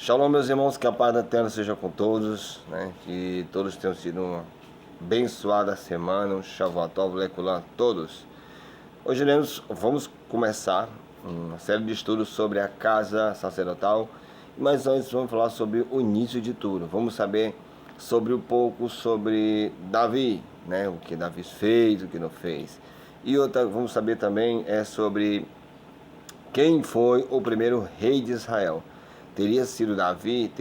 Shalom, meus irmãos, que a paz da terra seja com todos, né? Que todos tenham sido uma abençoada semana, um Shavuot Lekulá, todos. Hoje vamos começar uma série de estudos sobre a casa sacerdotal, mas antes vamos falar sobre o início de tudo. Vamos saber sobre sobre Davi, né? O que Davi fez, o que não fez. E vamos saber também sobre quem foi o primeiro rei de Israel. Teria sido Davi,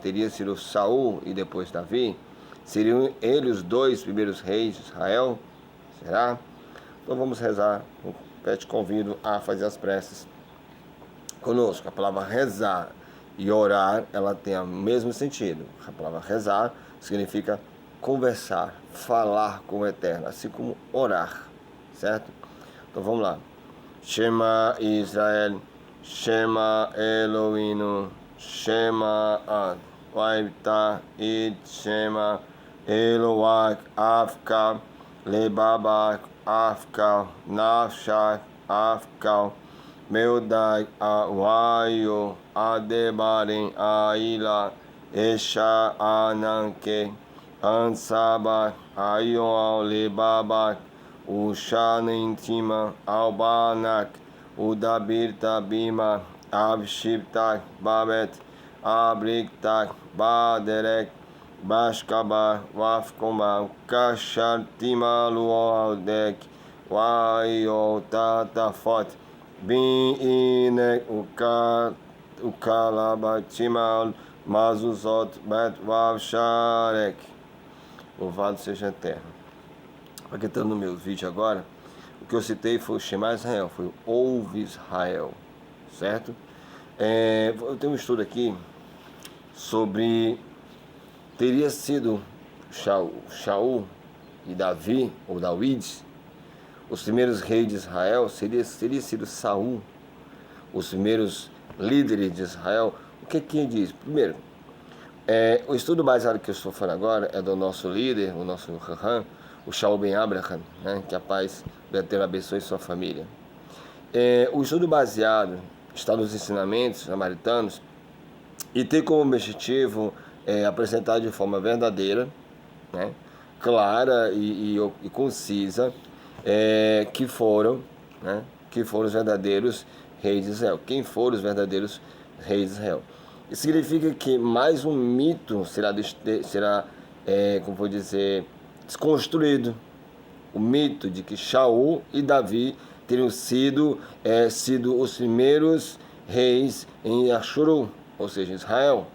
teria sido Saul e depois Davi? Seriam eles os dois primeiros reis de Israel? Será? Então vamos rezar. Eu te convido a fazer as preces conosco. A palavra rezar e orar, ela tem o mesmo sentido. A palavra rezar significa conversar, falar com o Eterno, assim como orar, certo? Então vamos lá. Shema Israel, Shema Eloheinu, Shema Ad, Vaita It Shema Elohak Afka, Lebabak Afka, Nafshak Afka, Meudai Awaio, Adebarim Aila, Esha Ananke, Ansabak, Ayon Lebabak, Ushanintima, Albanak, Udabirta Bima, Abshiptak, Babet, Abriktak, Baderek, Bashkaba, Wafkoma, Kashartima Lualdek, Waiotatafot, Bin Inek, Ukalabatimal, Mazuzot, Bet Wavsharek. Louvado seja Eterno. Para quem está no meu vídeo agora, o que eu citei foi o Shema Israel, foi o Ouve Israel, certo? Eu tenho um estudo aqui sobre, teria sido Shaul e Davi, ou David, os primeiros reis de Israel, teria sido Saul, os primeiros líderes de Israel. O que diz? Primeiro, o estudo baseado que eu estou falando agora é do nosso líder, o nosso Raham, o Shaul Ben Abraham, né? Que a paz do Eterno abençoe sua família. O estudo baseado está nos ensinamentos samaritanos e tem como objetivo apresentar de forma verdadeira, né? Clara e concisa, que foram os verdadeiros reis de Israel. Quem foram os verdadeiros reis de Israel? Isso significa que mais um mito será como vou dizer, desconstruído. O mito de que Shaul e Davi teriam sido os primeiros reis em Ashuru, ou seja, Israel.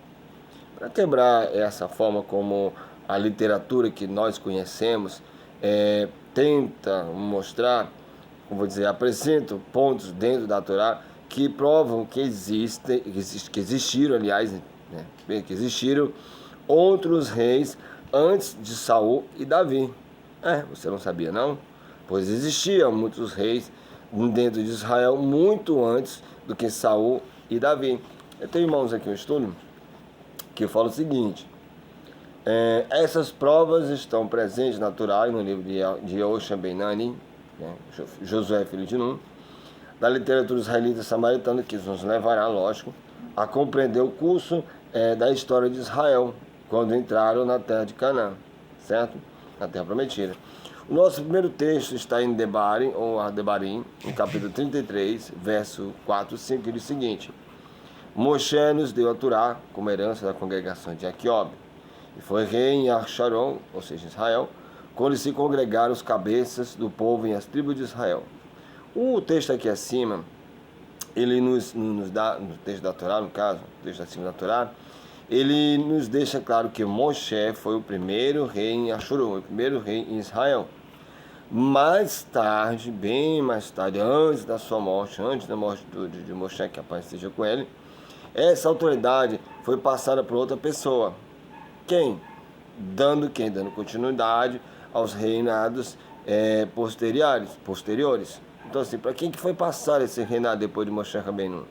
Para quebrar essa forma como a literatura que nós conhecemos tenta mostrar, como vou dizer, apresenta pontos dentro da Torá que provam que existiram, aliás, né, que existiram outros reis antes de Saul e Davi. Você não sabia não? Pois existiam muitos reis dentro de Israel muito antes do que Saul e Davi. Eu tenho, irmãos, aqui um estudo que fala o seguinte: essas provas estão presentes na Torá, no livro de Yehoshua Ben Nani, né, Josué filho de Nun, da literatura israelita samaritana, que nos levará, lógico, a compreender o curso da história de Israel, quando entraram na terra de Canaã, certo? Na terra prometida. O nosso primeiro texto está em Debarim, ou Debarim, no capítulo 33, verso 4 e 5, que diz o seguinte: Moshe nos deu a Torá como herança da congregação de Aquiob, e foi rei em Arsharon, ou seja, Israel, quando se congregaram os cabeças do povo em as tribos de Israel. O texto aqui acima, ele nos dá, no texto da Torá, no caso, o texto acima da Torá, ele nos deixa claro que Moshe foi o primeiro rei em Ashuru, o primeiro rei em Israel. Mais tarde, bem mais tarde, antes da sua morte, antes da morte de Moshe, que a paz esteja com ele, essa autoridade foi passada por outra pessoa. Quem? Dando continuidade aos reinados posteriores. Então, assim, para quem que foi passar esse reinado depois de Moshe Rabbeinu?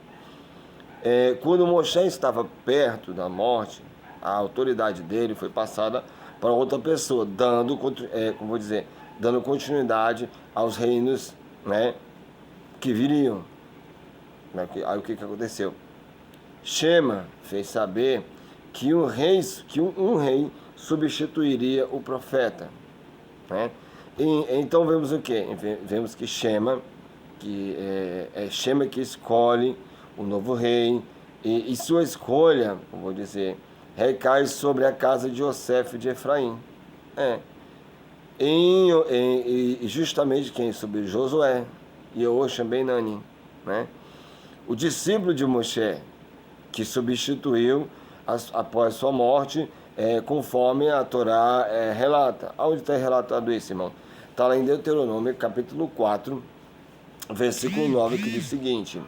Quando Moshe estava perto da morte, a autoridade dele foi passada para outra pessoa, dando continuidade aos reinos, né, que viriam. Aí o que aconteceu? Shema fez saber que um rei substituiria o profeta, né? Então vemos o quê? Vemos que Shema, que é Shema que escolhe o novo rei, e sua escolha, vou dizer, recai sobre a casa de Yosef de Efraim. E justamente quem? Sobre Josué e Yehoshua ben Nani, né? O discípulo de Moshe, que substituiu após sua morte, conforme a Torá relata. Onde está relatado isso, irmão? Está lá em Deuteronômio, capítulo 4, versículo 9, que diz o seguinte: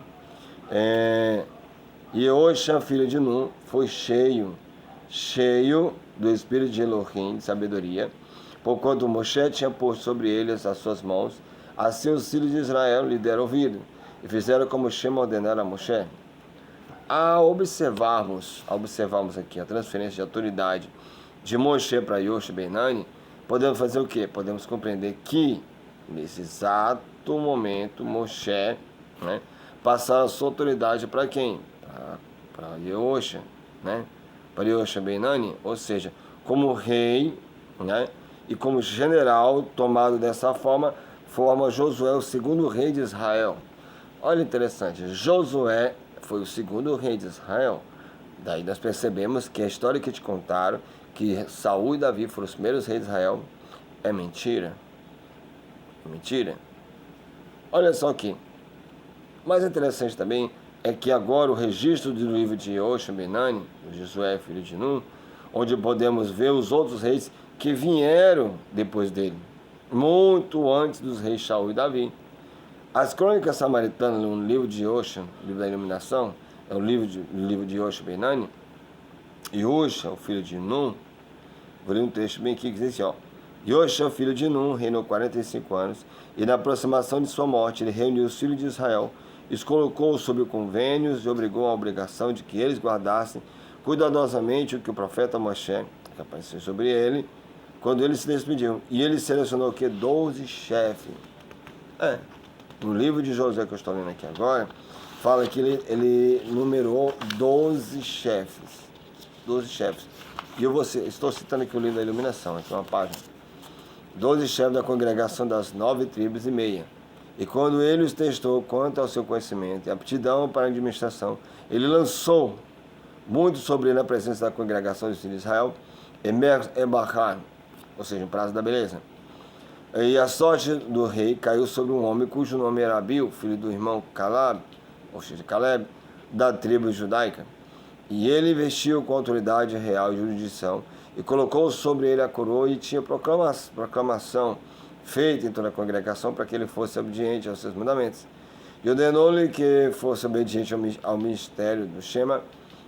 Yehoshua, filho de Nun, foi cheio do espírito de Elohim, de sabedoria, porquanto Moshe tinha posto sobre eles as suas mãos. Assim os filhos de Israel lhe deram ouvido, e fizeram como Shema ordenara a Moshe. Ao observarmos aqui a transferência de autoridade de Moshe para Yehoshua ben Nani, podemos fazer o quê? Podemos compreender que, nesse exato momento, Moshe, né, passaram a sua autoridade para quem? Para Yehoshua, né? Para Yehoshua ben Nani, ou seja, como rei, né, e como general, tomado dessa forma Josué o segundo rei de Israel. Olha, interessante, Josué foi o segundo rei de Israel. Daí nós percebemos que a história que te contaram, que Saul e Davi foram os primeiros reis de Israel, é mentira. É mentira. Olha só aqui. Mais interessante também é que agora o registro do livro de Yehoshua ben Nani, Josué, filho de Nun, onde podemos ver os outros reis que vieram depois dele, muito antes dos reis Saul e Davi. As crônicas samaritanas, no livro de Yehoshua, livro da iluminação, é o livro de Yehoshua ben Nani. Yehoshua, o filho de Nun, vou ler um texto bem aqui que diz assim, ó: Yehoshua, filho de Nun, reinou 45 anos, e na aproximação de sua morte, ele reuniu os filhos de Israel, os colocou sob convênios e obrigou a obrigação de que eles guardassem cuidadosamente o que o profeta Moshe, que apareceu sobre ele, quando ele se despediu. E ele selecionou o que? 12 chefes. No livro de Josué que eu estou lendo aqui agora, fala que ele numerou 12 chefes. 12 chefes. E estou citando aqui o livro da iluminação, aqui uma página. 12 chefes da congregação das 9 tribos e meia. E quando ele os testou quanto ao seu conhecimento e aptidão para a administração, ele lançou muito sobre ele na presença da congregação dos filhos de Israel, Ebachar, ou seja, um prazo da beleza. E a sorte do rei caiu sobre um homem cujo nome era Abil, filho do irmão Caleb, ou seja, Caleb, da tribo judaica. E ele investiu com autoridade real e jurisdição, e colocou sobre ele a coroa, e tinha proclamação feita em toda a congregação para que ele fosse obediente aos seus mandamentos. E ordenou-lhe que fosse obediente ao ministério do Shema,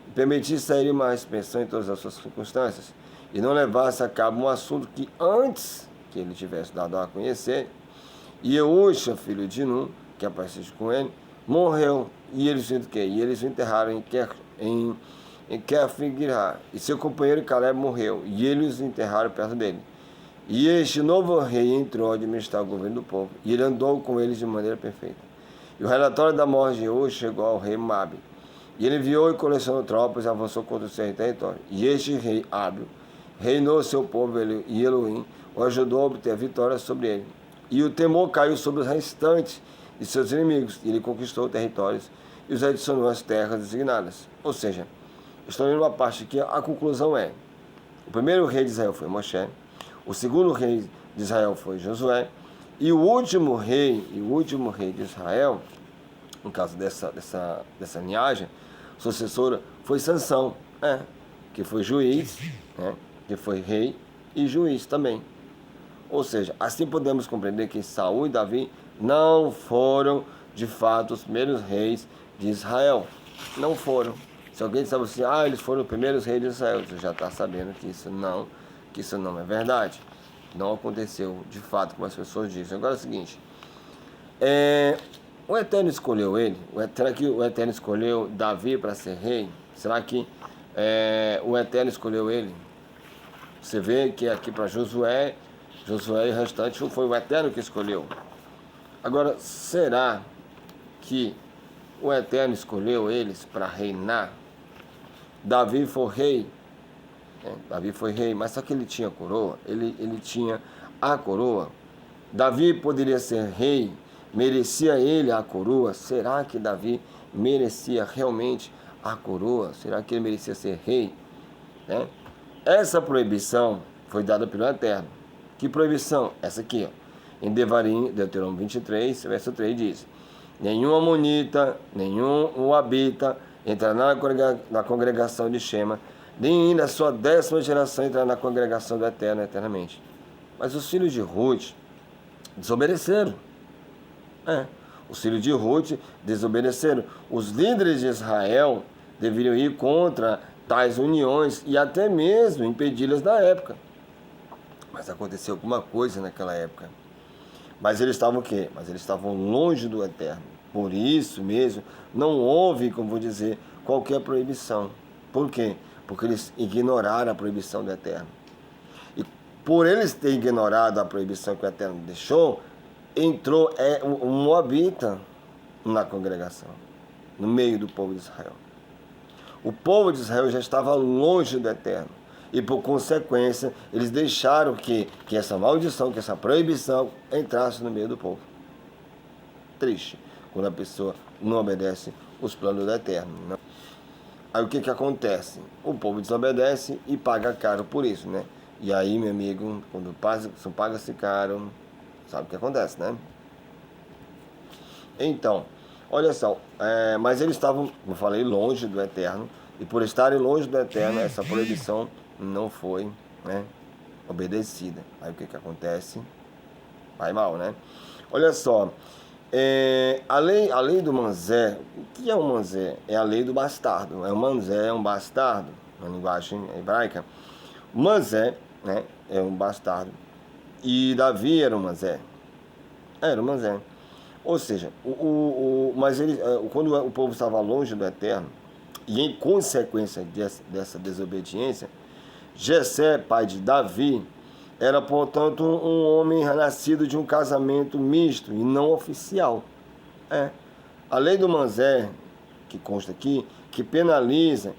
e permitisse sair mais pensão em todas as suas circunstâncias, e não levasse a cabo um assunto que antes que ele tivesse dado a conhecer. E Yehoshua, filho de Nun, que apareceu com ele, morreu, e eles o enterraram em Kefigirá. E seu companheiro Caleb morreu, e eles os enterraram perto dele. E este novo rei entrou a administrar o governo do povo, e ele andou com eles de maneira perfeita. E o relatório da morte de Yehoshua chegou ao rei Mabi. E ele enviou e colecionou tropas e avançou contra o seu território. E este rei Ábil reinou seu povo, e Elohim o ajudou a obter a vitória sobre ele. E o temor caiu sobre os restantes de seus inimigos, e ele conquistou territórios e os adicionou às terras designadas. Ou seja, estou lendo uma parte aqui, a conclusão é: o primeiro rei de Israel foi Moshe, o segundo rei de Israel foi Josué, e o último rei de Israel, no caso dessa linhagem sucessora, foi Sansão, que foi juiz, que foi rei e juiz também. Ou seja, assim podemos compreender que Saul e Davi não foram, de fato, os primeiros reis de Israel. Não foram. Se alguém sabe assim, eles foram os primeiros reis de Israel, você já está sabendo que isso não é verdade. Não aconteceu, de fato, como as pessoas dizem. Agora é o seguinte, o Eterno escolheu ele? Será que o Eterno escolheu Davi para ser rei? Será que o Eterno escolheu ele? Você vê que aqui para Josué e o restante foi o Eterno que escolheu. Agora, será que o Eterno escolheu eles para reinar? Davi foi rei. Davi foi rei, mas só que ele tinha coroa, ele tinha a coroa. Davi poderia ser rei, merecia ele a coroa? Será que Davi merecia realmente a coroa? Será que ele merecia ser rei? Né? Essa proibição foi dada pelo Eterno. Que proibição? Essa aqui, ó. Em Devarim, Deuteronômio 23, verso 3 diz: nenhum amonita, nenhum moabita entrará na congregação de Shema, nem ainda a sua 10ª geração entrará na congregação do Eterno eternamente. Mas os filhos de Ruth desobedeceram. Os filhos de Ruth desobedeceram. Os líderes de Israel deveriam ir contra tais uniões e até mesmo impedi-las na época. Mas aconteceu alguma coisa naquela época. Mas eles estavam o quê? Mas eles estavam longe do Eterno. Por isso mesmo, não houve, como vou dizer, qualquer proibição. Por quê? Porque eles ignoraram a proibição do Eterno. E por eles terem ignorado a proibição que o Eterno deixou, entrou um moabita na congregação, no meio do povo de Israel. O povo de Israel já estava longe do Eterno. E por consequência, eles deixaram que essa maldição, que essa proibição entrasse no meio do povo. Triste, quando a pessoa não obedece os planos do Eterno. Né? Aí o que acontece? O povo desobedece e paga caro por isso, né? E aí, meu amigo, quando paga-se caro, sabe o que acontece, né? Então, olha só, mas eles estavam, como eu falei, longe do Eterno. E por estarem longe do Eterno, essa proibição não foi, né, obedecida. Aí o que acontece? Vai mal, né? Olha só, a lei do manzé, o que é um manzé? É a lei do bastardo. O manzé é um bastardo, na linguagem hebraica. O manzé, né, é um bastardo. E Davi era um manzé. Era um manzé. Ou seja, mas quando o povo estava longe do Eterno, e em consequência dessa desobediência, Jessé, pai de Davi, era, portanto, um homem nascido de um casamento misto e não oficial. A lei do manzé, que consta aqui, que penaliza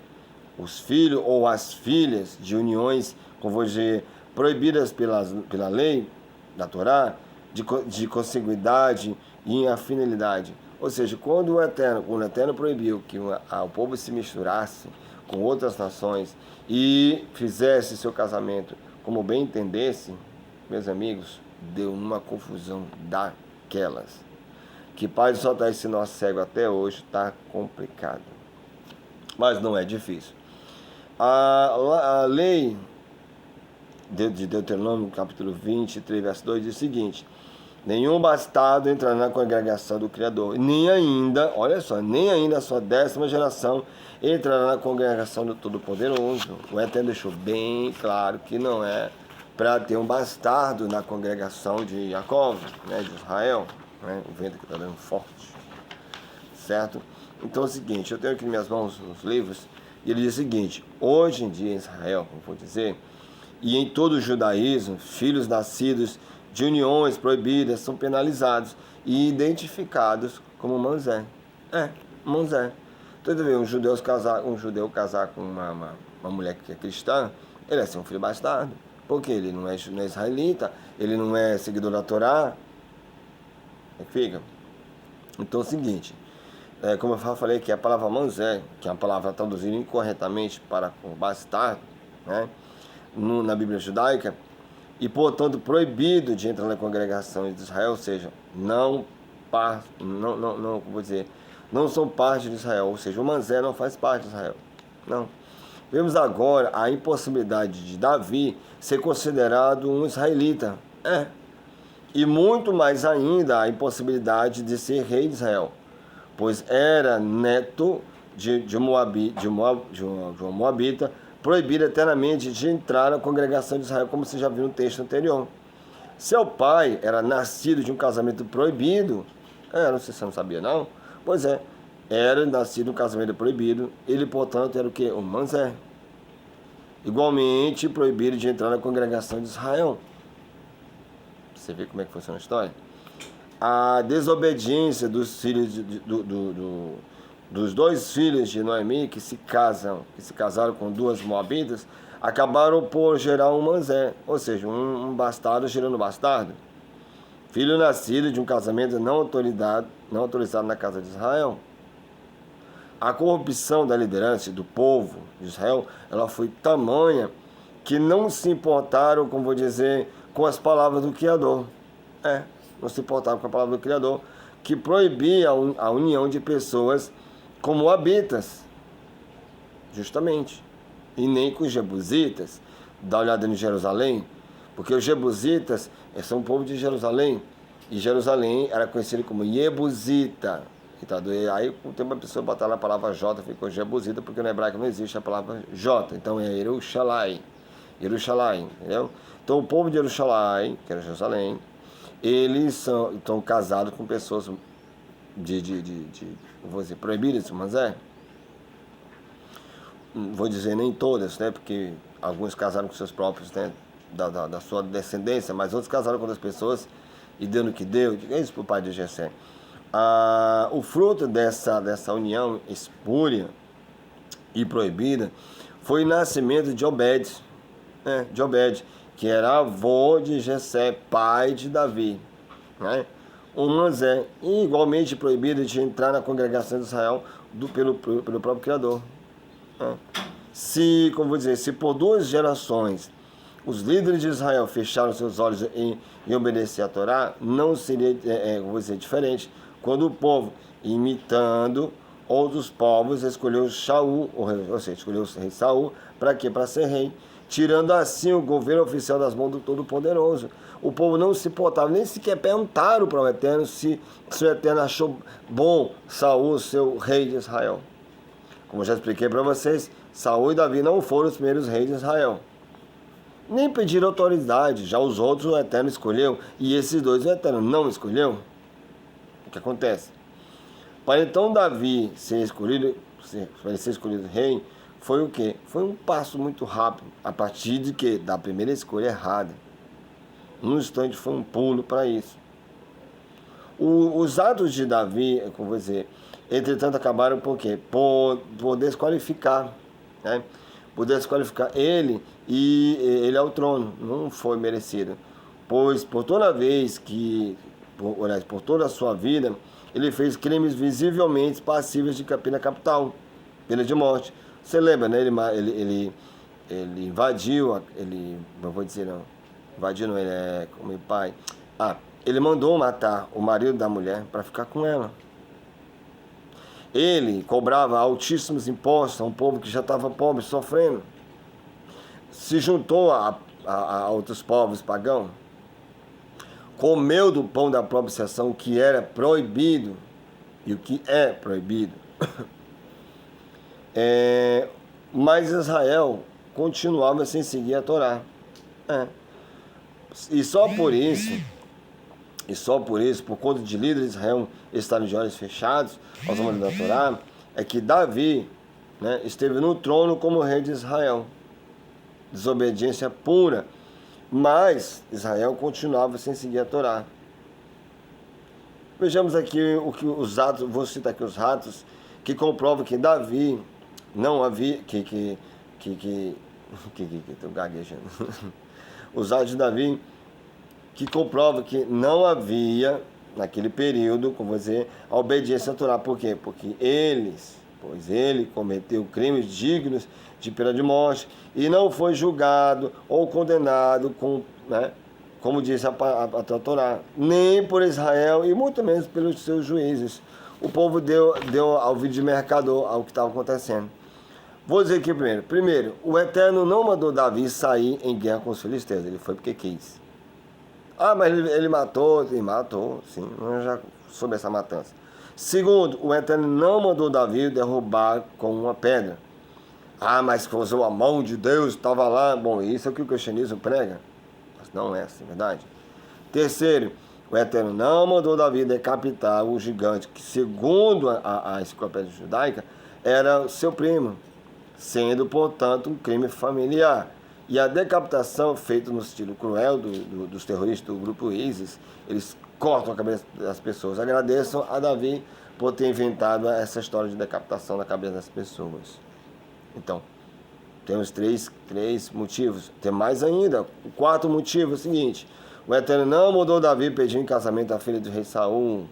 os filhos ou as filhas de uniões, como vou dizer, proibidas pela lei da Torá, de consanguinidade e afinidade. Ou seja, quando o Eterno proibiu que o povo se misturasse com outras nações e fizesse seu casamento como bem entendesse, meus amigos, deu uma confusão daquelas. Que Pai só está esse nosso cego até hoje, está complicado. Mas não é difícil. A lei de Deuteronômio, capítulo 23, verso 2, diz o seguinte: nenhum bastardo entrará na congregação do Criador, nem ainda, olha só, nem ainda a sua 10ª geração entrará na congregação do Todo-Poderoso. O Eterno deixou bem claro que não é para ter um bastardo na congregação de Jacó, né, de Israel, né, o vento que está dando forte, certo? Então é o seguinte, eu tenho aqui em minhas mãos os livros, e ele diz o seguinte: hoje em dia em Israel, como vou dizer, e em todo o judaísmo, filhos nascidos de uniões proibidas são penalizados e identificados como manzé. Manzé. Então, um judeu casar com uma mulher que é cristã, ele é ser um filho bastardo. Porque ele não é israelita, ele não é seguidor da Torá. Fica. Então é o seguinte, como eu falei que a palavra manzé, que é uma palavra traduzida incorretamente para bastardo, né, na Bíblia judaica, e portanto proibido de entrar na congregação de Israel, ou seja, não são parte de Israel, ou seja, o manzé não faz parte de Israel. Não. Vemos agora a impossibilidade de Davi ser considerado um israelita. E muito mais ainda a impossibilidade de ser rei de Israel, pois era neto de uma moabita, proibido eternamente de entrar na congregação de Israel, como você já viu no texto anterior. Seu pai era nascido de um casamento proibido. Não sei se você não sabia, não. Pois é, era nascido de um casamento proibido. Ele, portanto, era o quê? Um manzé. Igualmente proibido de entrar na congregação de Israel. Você vê como é que funciona a história? A desobediência dos filhos dos dois filhos de Noemi que se casaram com duas moabitas, acabaram por gerar um Manzé, ou seja, um bastardo gerando bastardo. Filho nascido de um casamento não autorizado na casa de Israel. A corrupção da liderança do povo de Israel, ela foi tamanha que não se importaram, como vou dizer, com as palavras do Criador. Não se importaram com a palavra do Criador, que proibia a união de pessoas com moabitas, justamente, e nem com os jebusitas. Dá uma olhada em Jerusalém, porque os jebusitas são o povo de Jerusalém, e Jerusalém era conhecido como Jebusita. Então, aí tem uma pessoa botar na palavra J, ficou Jebusita, porque no hebraico não existe a palavra J, então é Yerushalayim, entendeu? Então o povo de Jerusalém, que era Jerusalém, eles estão casados com pessoas vou dizer, proibidas, mas vou dizer nem todas, né, porque alguns casaram com seus próprios, né, da sua descendência, mas outros casaram com outras pessoas e deu no que deu. Diga isso para o pai de Jessé. O fruto dessa união espúria e proibida foi o nascimento de Obed, que era avô de Jessé, pai de Davi, né? O Manzé, igualmente proibido de entrar na congregação de Israel pelo próprio Criador. Se por 2 gerações os líderes de Israel fecharam seus olhos em obedecer a Torá, não seria, diferente quando o povo, imitando outros povos, escolheu Shaul, ou seja, escolheu o rei Saul, para quê? Para ser rei, tirando assim o governo oficial das mãos do Todo-Poderoso. O povo não se importava, nem sequer perguntaram para o Eterno se o Eterno achou bom Saul, seu rei de Israel. Como já expliquei para vocês, Saul e Davi não foram os primeiros reis de Israel. Nem pediram autoridade, já os outros o Eterno escolheu, e esses dois o Eterno não escolheu. O que acontece? Para então Davi ser escolhido rei, foi o quê? Foi um passo muito rápido, a partir de que? Da primeira escolha errada. Num instante foi um pulo para isso. Os atos de Davi, como vou dizer, entretanto acabaram por quê? Por desqualificar, né? Por desqualificar ele e ele ao trono. Não foi merecido. Pois por toda vez por toda a sua vida, ele fez crimes visivelmente passíveis de pena capital, pena de morte. Você lembra, né? Ele invadiu, não vou dizer não, invadiu não, ele é como meu pai. Ele mandou matar o marido da mulher para ficar com ela. Ele cobrava altíssimos impostos a um povo que já estava pobre, sofrendo. Se juntou a outros povos pagãos. Comeu do pão da própria seção, que era proibido, e o que é proibido. Mas Israel continuava sem seguir a Torá. E só por isso, por conta de líderes de Israel estarem de olhos fechados aos mandamentos da Torá, é que Davi, né, esteve no trono como rei de Israel. Desobediência pura. Mas Israel continuava sem seguir a Torá. Vejamos aqui os atos, vou citar aqui os atos que comprovam que Davi não havia, estou gaguejando. Os atos de Davi que comprovam que não havia, naquele período, como vou dizer, a obediência à Torá. Por quê? Porque ele cometeu crimes dignos de pena de morte e não foi julgado ou condenado como diz a Torá, nem por Israel e muito menos pelos seus juízes. O povo deu ao vídeo de mercador ao que estava acontecendo. Vou dizer aqui primeiro, o Eterno não mandou Davi sair em guerra com os filisteus, ele foi porque quis. Mas ele matou, sim, eu já soube essa matança. Segundo, o Eterno não mandou Davi derrubar com uma pedra. Mas usou a mão de Deus, estava lá. Bom, isso é o que o cristianismo prega. Mas não é assim, verdade? Terceiro, o Eterno não mandou Davi decapitar o gigante, que segundo a enciclopédia judaica, era seu primo, sendo, portanto, um crime familiar. E a decapitação, feita no estilo cruel dos terroristas do grupo ISIS, eles cortam a cabeça das pessoas. Agradeçam a Davi por ter inventado essa história de decapitação na cabeça das pessoas. Então, temos três motivos. Tem mais ainda. O quarto motivo é o seguinte: o Eterno não mandou Davi pedir em casamento a filha do rei Saul.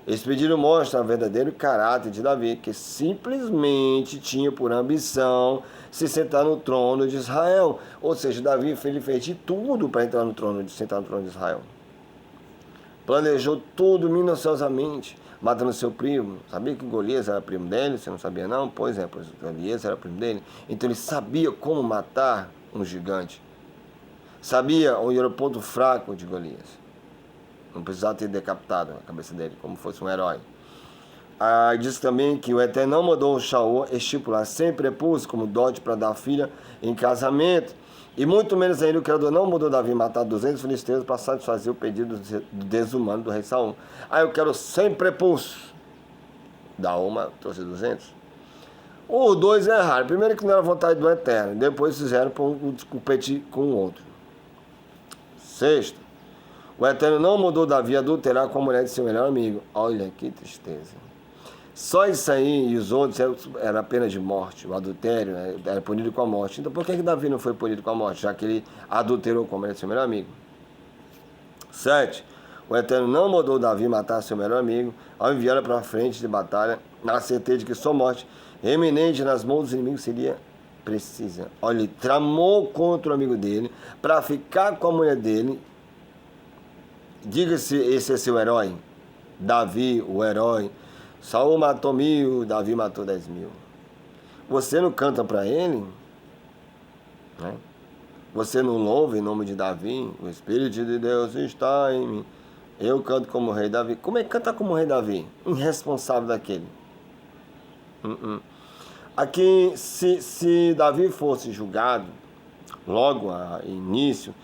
Esse pedido mostra o verdadeiro caráter de Davi, que simplesmente tinha por ambição se sentar no trono de Israel. Ou seja, Davi fez de tudo para entrar no trono, sentar no trono de Israel. Planejou tudo minuciosamente, matando seu primo. Sabia que Golias era primo dele? Você não sabia não? Pois Golias era primo dele. Então ele sabia como matar um gigante. Sabia onde era o ponto fraco de Golias. Não precisava ter decapitado a cabeça dele, como fosse um herói. Diz também que o Eterno não mandou o Shaul estipular sem prepúcio como dote para dar filha em casamento. E muito menos ainda o Criador não mandou Davi matar 200 filisteus para satisfazer o pedido desumano do rei Saul. Eu quero 100 prepúcios. Dá uma, trouxe 200. Os dois erraram. Primeiro que não era vontade do Eterno. Depois fizeram para competir com o outro. Sexto. O Eterno não mandou Davi adulterar com a mulher de seu melhor amigo. Olha que tristeza. Só isso aí e os outros era pena de morte. O adultério era punido com a morte. Então por que Davi não foi punido com a morte? Já que ele adulterou com a mulher de seu melhor amigo. 7. O Eterno não mandou Davi matar seu melhor amigo ao enviá-lo para a frente de batalha, na certeza de que sua morte, eminente nas mãos dos inimigos, seria precisa. Olha, ele tramou contra o amigo dele para ficar com a mulher dele. Diga-se, esse é seu herói. Davi, o herói. Saul matou 1000, Davi matou 10.000. Você não canta para ele? Né? Você não louva em nome de Davi? O Espírito de Deus está em mim. Eu canto como o rei Davi. Como é que canta como o rei Davi? Irresponsável daquele. Aqui, se Davi fosse julgado logo a início,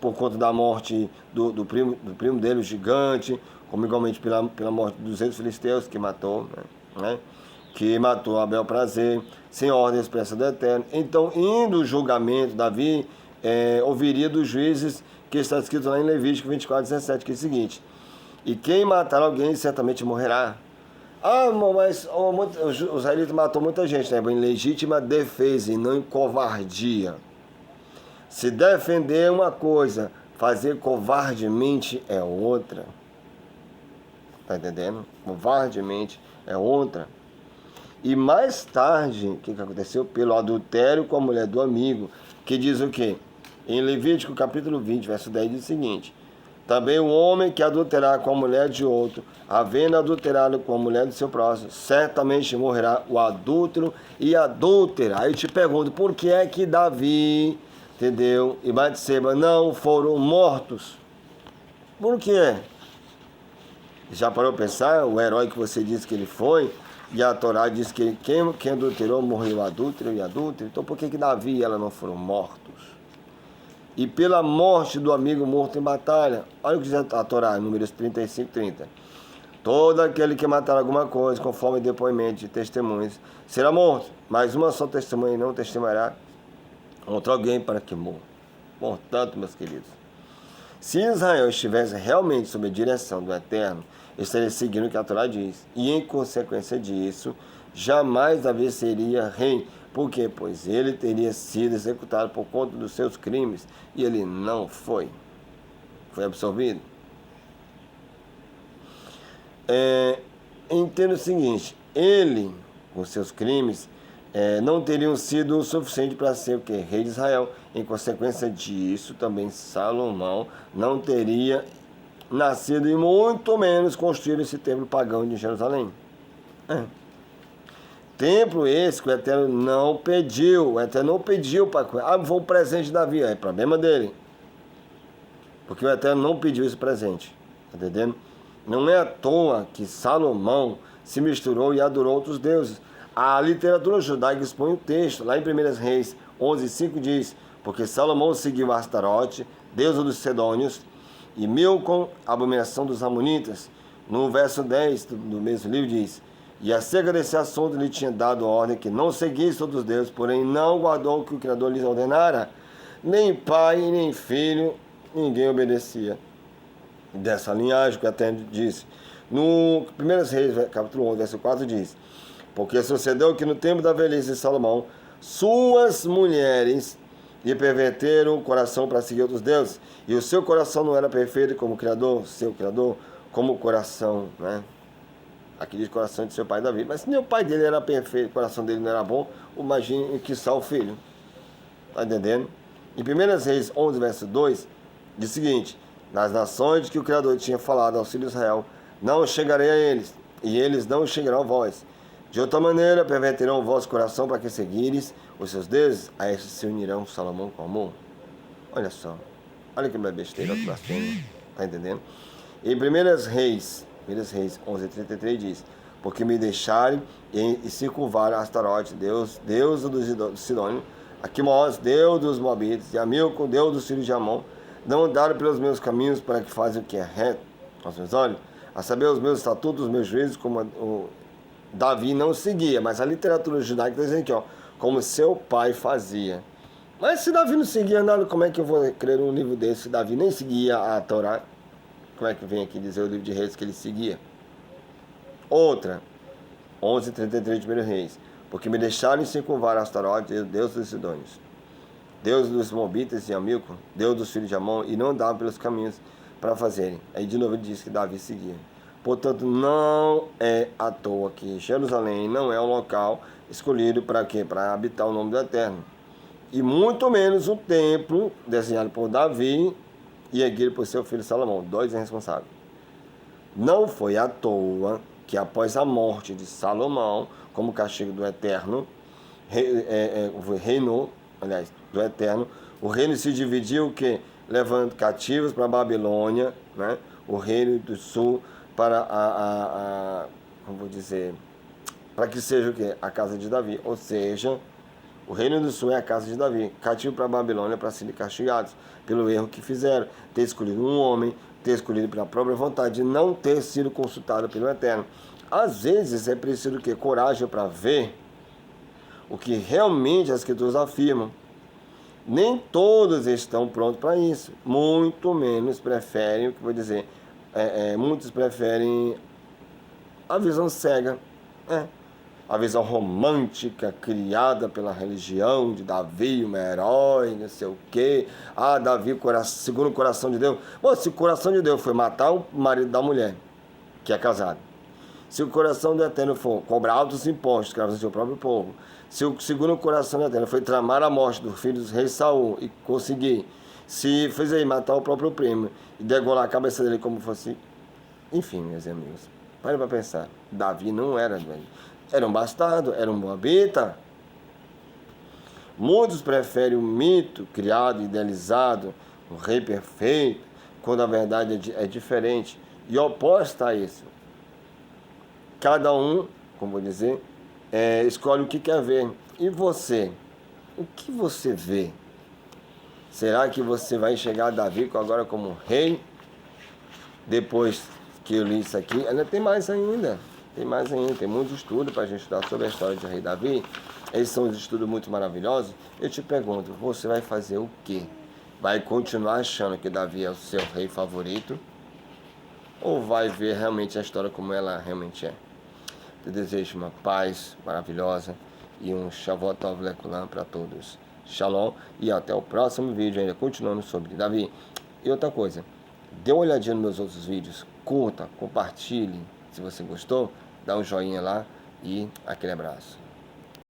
por conta da morte do primo dele, o gigante, como igualmente pela morte dos 200 filisteus que matou, né? Que matou Abel Prazer, sem ordem expressa do Eterno. Então, indo o julgamento, Davi ouviria dos juízes, que está escrito lá em Levítico 24:17, que é o seguinte: e quem matar alguém certamente morrerá. Mas o israelita matou muita gente, né? Em legítima defesa e não em covardia. Se defender é uma coisa, fazer covardemente é outra. Tá entendendo? Covardemente é outra. E mais tarde, o que aconteceu? Pelo adultério com a mulher do amigo, que diz o quê? Em Levítico capítulo 20, verso 10, diz o seguinte: também o homem que adulterar com a mulher de outro, havendo adulterado com a mulher do seu próximo, certamente morrerá o adúltero e a adúltera. Aí eu te pergunto, por que é que Davi, entendeu, e Batseba não foram mortos? Por quê? Já parou para pensar? O herói que você disse que ele foi, e a Torá diz que quem adulterou morreu adúltero e adúltero. Então por que Davi e ela não foram mortos? E pela morte do amigo morto em batalha. Olha o que diz a Torá, números 35:30. Todo aquele que matar alguma coisa, conforme depoimento de testemunhas, será morto. Mas uma só testemunha não testemunhará contra alguém para que morra. Portanto, meus queridos, se Israel estivesse realmente sob a direção do Eterno, estaria seguindo o que a Torá diz. E em consequência disso, jamais Davi seria rei. Por quê? Pois ele teria sido executado por conta dos seus crimes e ele não foi. Foi absolvido. Entenda o seguinte: ele, com seus crimes, não teriam sido o suficiente para ser o quê? Rei de Israel. Em consequência disso, também Salomão não teria nascido e muito menos construído esse templo pagão de Jerusalém. Templo esse que o Eterno não pediu. O Eterno não pediu para... foi um presente de Davi. É problema dele. Porque o Eterno não pediu esse presente. Tá entendendo? Não é à toa que Salomão se misturou e adorou outros deuses. A literatura judaica expõe o texto. Lá em 1 Reis 11:5 diz: porque Salomão seguiu Astarote, deusa dos Sedônios, e Milcom, abominação dos Amonitas. No verso 10 do mesmo livro diz: e acerca desse assunto lhe tinha dado ordem que não seguisse todos os deuses, porém não guardou o que o Criador lhes ordenara. Nem pai, nem filho, ninguém obedecia. Dessa linhagem que até disse: No 1 Reis, capítulo 11, versículo 4 diz: porque sucedeu que no tempo da velhice de Salomão, suas mulheres lhe perverteram o coração para seguir outros deuses, e o seu coração não era perfeito como o Criador, seu Criador, como o coração, né? Aqui diz coração de seu pai Davi. Mas se nem o pai dele era perfeito, o coração dele não era bom, imagine que só o filho. Está entendendo? Em 1 Reis 11, verso 2, diz o seguinte: nas nações que o Criador tinha falado ao filho de Israel, não chegarei a eles, e eles não chegarão a vós. De outra maneira, perverterão o vosso coração para que seguires os seus deuses, a estes se unirão Salomão com Amon. Olha só, olha que besteira, blasfêmia, está entendendo? Em 1 Reis 11:33 diz: porque me deixarem e se curvaram a Astarote, Deus dos Sidônios, a Quimós, Deus dos Moabitas, e a Milco, Deus dos filhos de Amon, não andaram pelos meus caminhos para que fazem o que é reto aos meus olhos, a saber os meus estatutos, os meus juízos, como o Davi não seguia, mas a literatura judaica está dizendo aqui, ó, como seu pai fazia. Mas se Davi não seguia nada, como é que eu vou crer um livro desse? Se Davi nem seguia a Torá, como é que vem aqui dizer o livro de Reis que ele seguia? Outra, 11:33 de 1 Reis, porque me deixaram se curvar a Astarote, Deus dos Sidônios, Deus dos Moabitas e Amilco, Deus dos filhos de Amon, e não andavam pelos caminhos para fazerem. Aí de novo ele diz que Davi seguia. Portanto, não é à toa que Jerusalém não é um local escolhido para quê? Para habitar o nome do Eterno. E muito menos o templo desenhado por Davi e erguido por seu filho Salomão, dois irresponsáveis. Não foi à toa que após a morte de Salomão, como castigo do Eterno, reinou, aliás, do Eterno, o reino se dividiu que levando cativos para a Babilônia, né? O reino do sul para como vou dizer, para que seja o quê? A casa de Davi, ou seja, o reino do sul é a casa de Davi, cativo para a Babilônia para serem castigados pelo erro que fizeram, ter escolhido um homem, ter escolhido pela própria vontade, de não ter sido consultado pelo Eterno. Às vezes é preciso o quê? Coragem para ver o que realmente as Escrituras afirmam. Nem todos estão prontos para isso, muito menos preferem, o que vou dizer, muitos preferem a visão cega, a visão romântica criada pela religião de Davi, um herói, não sei o quê. Ah, Davi, segundo o coração de Deus. Bom, se o coração de Deus foi matar o marido da mulher, que é casado, se o coração do Eterno for cobrar altos impostos, escravos do seu próprio povo, se o segundo o coração do Eterno foi tramar a morte do filho do rei Saul e conseguir, se fez aí matar o próprio primo e degolar a cabeça dele como fosse... Enfim, meus amigos, para pensar. Davi não era doente. Era um bastardo, era um moabita. Muitos preferem o mito criado, idealizado, o rei perfeito, quando a verdade é diferente e oposta a isso. Cada um, como vou dizer, escolhe o que quer ver. E você? O que você vê? Será que você vai enxergar Davi agora como rei? Depois que eu li isso aqui, ainda tem mais ainda. Tem mais ainda, tem muitos estudos para a gente estudar sobre a história de rei Davi. Esses são os estudos muito maravilhosos. Eu te pergunto, você vai fazer o quê? Vai continuar achando que Davi é o seu rei favorito? Ou vai ver realmente a história como ela realmente é? Eu desejo uma paz maravilhosa e um Shavuot Tov Lekulam para todos. Shalom e até o próximo vídeo, ainda continuando sobre Davi. E outra coisa, dê uma olhadinha nos meus outros vídeos, curta, compartilhe. Se você gostou, dá um joinha lá e aquele abraço.